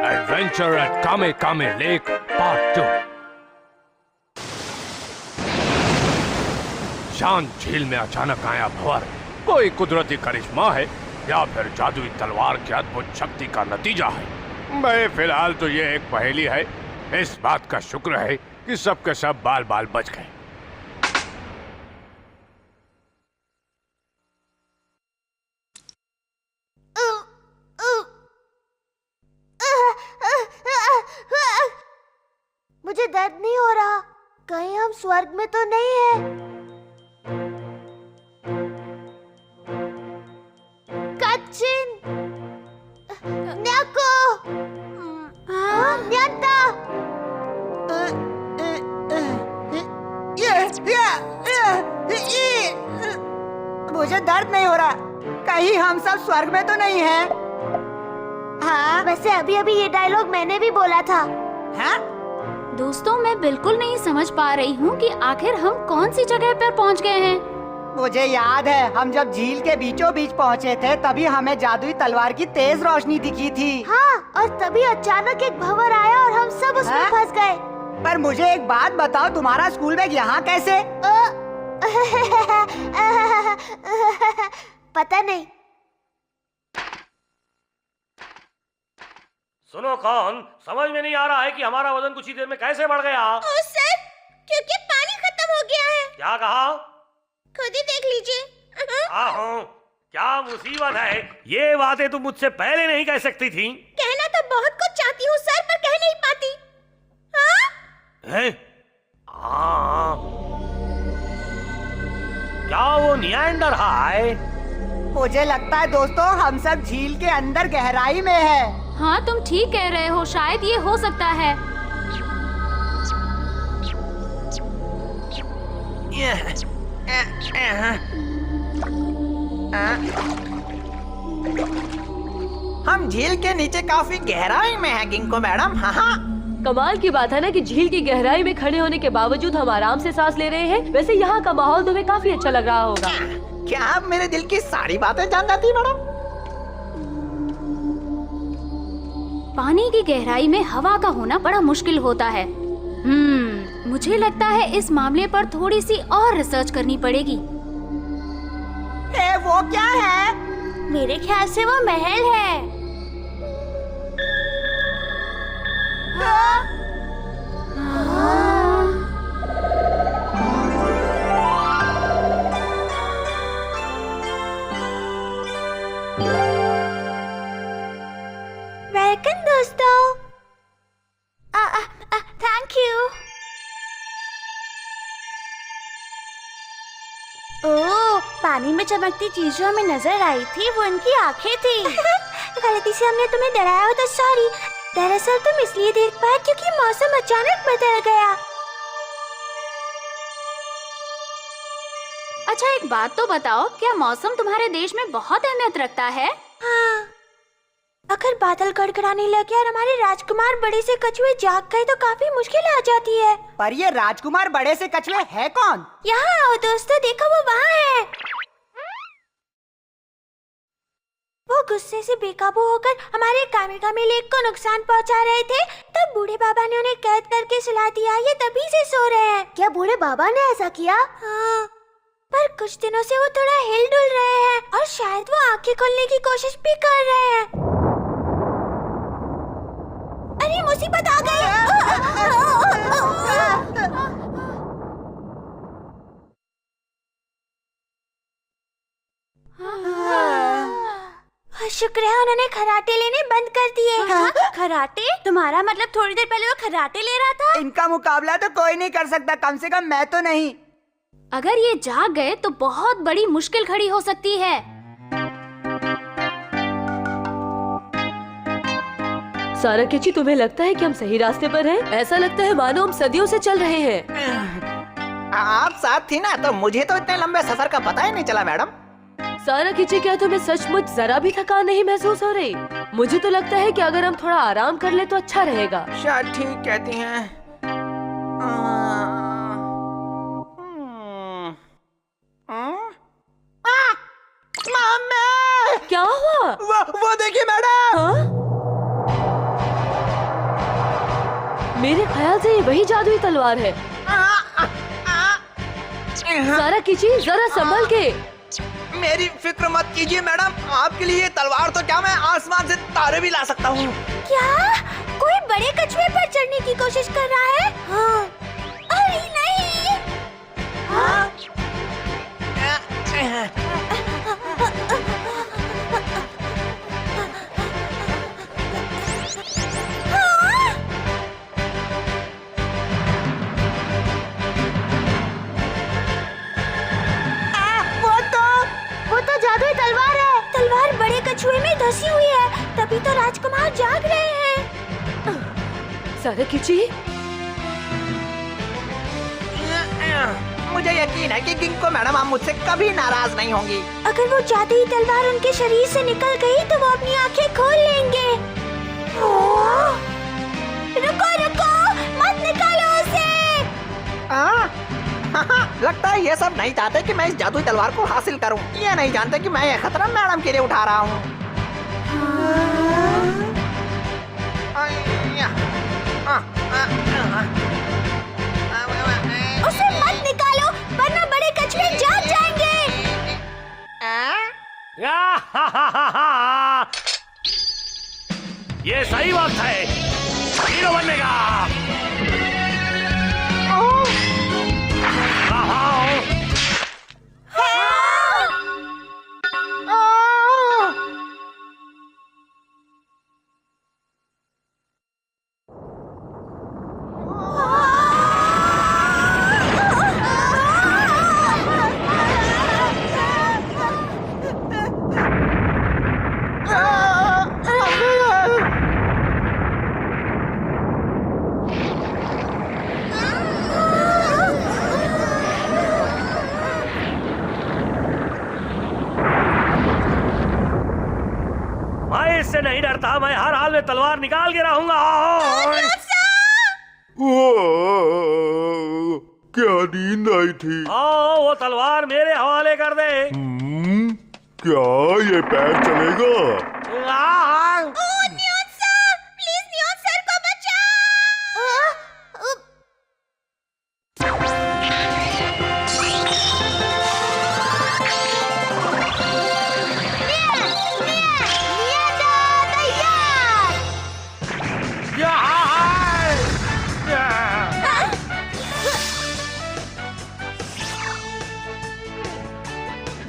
Adventure eight कामे कामे lake part 2। शांत झील में अचानक आया भंवर कोई कुदरती करिश्मा है या फिर जादुई तलवार की अद्भुत शक्ति का नतीजा है? भाई फिलहाल तो ये एक पहेली है। इस बात का शुक्र है कि सबके सब बाल बाल बच गए। मुझे दर्द नहीं हो रहा। कहीं हम स्वर्ग में तो नहीं है? कच्चिन, न्याको, न्याता। मुझे दर्द नहीं हो रहा। कहीं हम सब स्वर्ग में तो नहीं हैं? हाँ, वैसे अभी अभी ये डायलॉग मैंने भी बोला था। हाँ? दोस्तों, मैं बिल्कुल नहीं समझ पा रही हूँ कि आखिर हम कौन सी जगह पर पहुँच गए हैं। मुझे याद है, हम जब झील के बीचों बीच पहुँचे थे तभी हमें जादुई तलवार की तेज रोशनी दिखी थी। हाँ, और तभी अचानक एक भंवर आया और हम सब उसमें फंस गए। पर मुझे एक बात बताओ, तुम्हारा स्कूल बैग यहाँ कैसे? पता नहीं। सुनो कौन, समझ में नहीं आ रहा है कि हमारा वजन कुछ ही देर में कैसे बढ़ गया। ओ सर, क्योंकि पानी खत्म हो गया है। क्या कहा? खुद ही देख लीजिए। आहो, क्या मुसीबत है। ये बातें तुम मुझसे पहले नहीं कह सकती थी। कहना तो बहुत कुछ चाहती हूँ सर, पर कह नहीं पाती। हाँ? हैं? क्या वो निएंडर है? मुझे लगता है दोस्तों, हम सब झील के अंदर गहराई में है। हाँ, तुम ठीक कह रहे हो, शायद ये हो सकता है। हम झील के नीचे काफी गहराई में हैं गिंको मैडम। हाँ, कमाल की बात है ना कि झील की गहराई में खड़े होने के बावजूद हम आराम से सांस ले रहे हैं। वैसे यहाँ का माहौल तुम्हें काफी अच्छा लग रहा होगा। क्या आप मेरे दिल की सारी बातें जान जाती मैडम? पानी की गहराई में हवा का होना बड़ा मुश्किल होता है। मुझे लगता है इस मामले पर थोड़ी सी और रिसर्च करनी पड़ेगी। वो क्या है? मेरे ख्याल से वो महल है। वेलकम दोस्तों। Thank you. ओह, पानी में चमकती चीजों में नजर आई थी, वो इनकी आंखें थी। गलती से हमने तुम्हें डराया हो तो सॉरी। दरअसल तुम इसलिए देख पाए क्योंकि मौसम अचानक बदल गया। अच्छा, एक बात तो बताओ, क्या मौसम तुम्हारे देश में बहुत अहमियत रखता है? हाँ, अगर बादल गड़गड़ाने लगे और हमारे राजकुमार बड़े से कछुए जाग गए तो काफी मुश्किल आ जाती है। पर ये राजकुमार बड़े से कछुए है कौन? यहाँ आओ दोस्तों, देखो वो वहाँ है। वो गुस्से से बेकाबू होकर हमारे कामे लेक को नुकसान पहुँचा रहे थे, तब बूढ़े बाबा ने उन्हें कैद करके सुला दिया। ये तभी से सो रहे हैं। क्या बूढ़े बाबा ने ऐसा किया? हाँ, पर कुछ दिनों से वो थोड़ा हिल डुल रहे हैं और शायद वो आंखें खोलने की कोशिश भी कर रहे हैं। अरे मुसीबत आ गई। शुक्र है उन्होंने खराटे लेने बंद कर दिए। खराटे? तुम्हारा मतलब थोड़ी देर पहले वो खराटे ले रहा था? इनका मुकाबला तो कोई नहीं कर सकता, कम से कम मैं तो नहीं। अगर ये जाग गए तो बहुत बड़ी मुश्किल खड़ी हो सकती है। साराकिची, तुम्हें लगता है कि हम सही रास्ते पर हैं? ऐसा लगता है मानो हम सदियों से चल रहे हैं। आप साथ थी ना, तो मुझे तो इतने लंबे सफर का पता ही नहीं चला मैडम। साराकिची, क्या तुम्हें सचमुच जरा भी थकान नहीं महसूस हो रही? मुझे तो लगता है कि अगर हम थोड़ा आराम कर ले तो अच्छा रहेगा। शायद ठीक कहती हैं। क्या हुआ? वो देखिए मैडम। हाँ? मेरे ख्याल से ये वही जादुई तलवार है। सारा किची, जरा संभल के। मेरी फिक्र मत कीजिए मैडम, आपके लिए ये तलवार तो क्या, मैं आसमान से तारे भी ला सकता हूँ। क्या कोई बड़े कछुए पर चढ़ने की कोशिश कर रहा है? हाँ। अरे नहीं। हाँ? वो तो जादुई तलवार है। तलवार बड़े कछुए में धसी हुई है, तभी तो राजकुमार जाग रहे हैं। सारा किची, मुझे यकीन है कि गिंको मैडम आप मुझसे कभी नाराज नहीं होंगी। अगर वो जादुई तलवार उनके शरीर से निकल गई तो वो अपनी आंखें खोल लेंगे। रुको रुको, मत निकालो उसे। लगता है ये सब नहीं चाहते कि मैं इस जादुई तलवार को हासिल करूं। ये नहीं जानते कि मैं ये खतरा मैडम के लिए उठा रहा हूँ। उसे मत निकालो वरना बड़े कछुए जाग जाएंगे। ये सही वक्त है हीरो बनने का। मैं इससे नहीं डरता, मैं हर हाल में तलवार निकाल के रहूंगा। क्या नींद आई थी? आओ वो तलवार मेरे हवाले कर दे। क्या ये पैर चलेगा? Neon sir, please neon sir को बचाओ।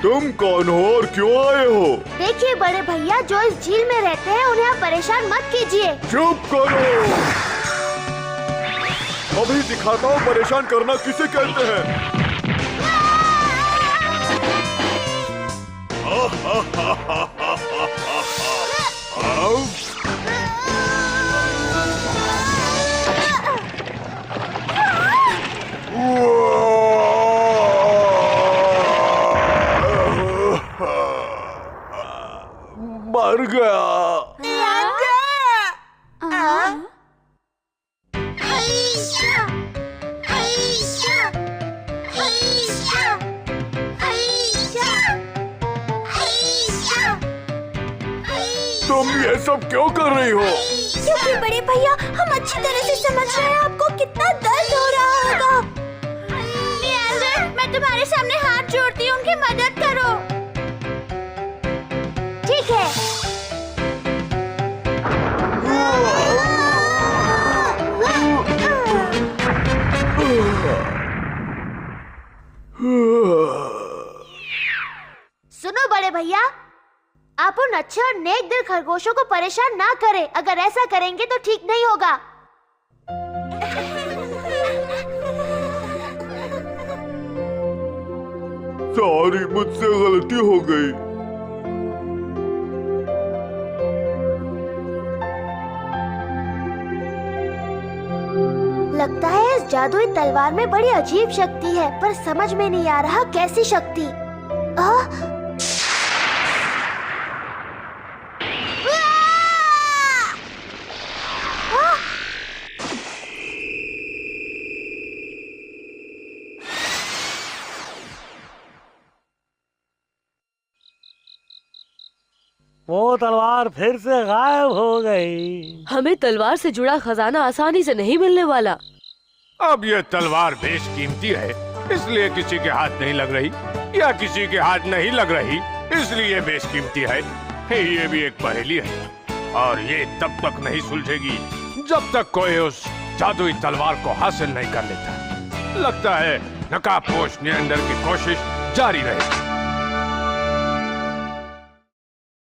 तुम कौन हो और क्यों आए हो? देखिए बड़े भैया, जो इस झील में रहते हैं उन्हें आप परेशान मत कीजिए। चुप करो। अभी दिखाता हूँ परेशान करना किसे कहते हैं। मर गया। तुम ये सब क्यों कर रही हो? क्योंकि बड़े भैया हम अच्छी तरह से समझ रहे हैं आपको कितना दर्द हो रहा होगा। मैं तुम्हारे सामने हाथ जोड़ती हूँ, उनकी मदद करो। ठीक है। सुनो बड़े भैया, आप उन अच्छे और नेक दिल खरगोशों को परेशान ना करें। अगर ऐसा करेंगे तो ठीक नहीं होगा। सॉरी, मुझसे गलती हो गई। लगता है इस जादुई तलवार में बड़ी अजीब शक्ति है, पर समझ में नहीं आ रहा कैसी शक्ति। वो तलवार फिर से गायब हो गई। हमें तलवार से जुड़ा खजाना आसानी से नहीं मिलने वाला। अब ये तलवार बेशकीमती है, इसलिए किसी के हाथ नहीं लग रही, या किसी के हाथ नहीं लग रही इसलिए बेशकीमती है। ये भी एक पहेली है और ये तब तक नहीं सुलझेगी जब तक कोई उस जादुई तलवार को हासिल नहीं कर लेता। लगता है नकाबपोश नियंदर की कोशिश जारी रहेगी।